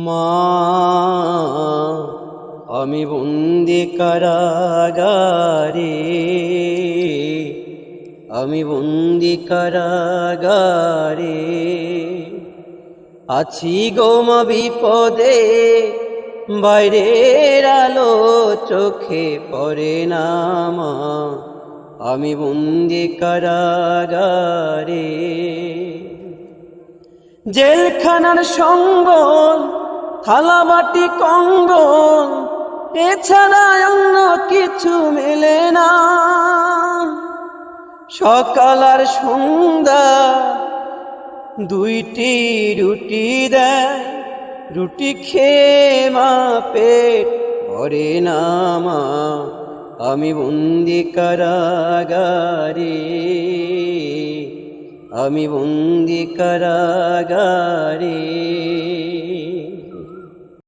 মা আমি বন্দি কারাগারে, আমি বন্দি কারাগারে আছি গো মা বিপদে, বাইরের আলো চোখে পড়ে না মা, আমি বন্দি কারাগারে। জেলখানার সম্বল থালা বাটি কঙ্গল এছাড়া অন্য কিছু মেলে না, সকাল আর সন্ধ্যা দুইটি রুটি দেয়, রুটি খেয়ে মা পেট ভরে না মা, আমি বন্দি কারাগারে, আমি বন্দি কারাগারে।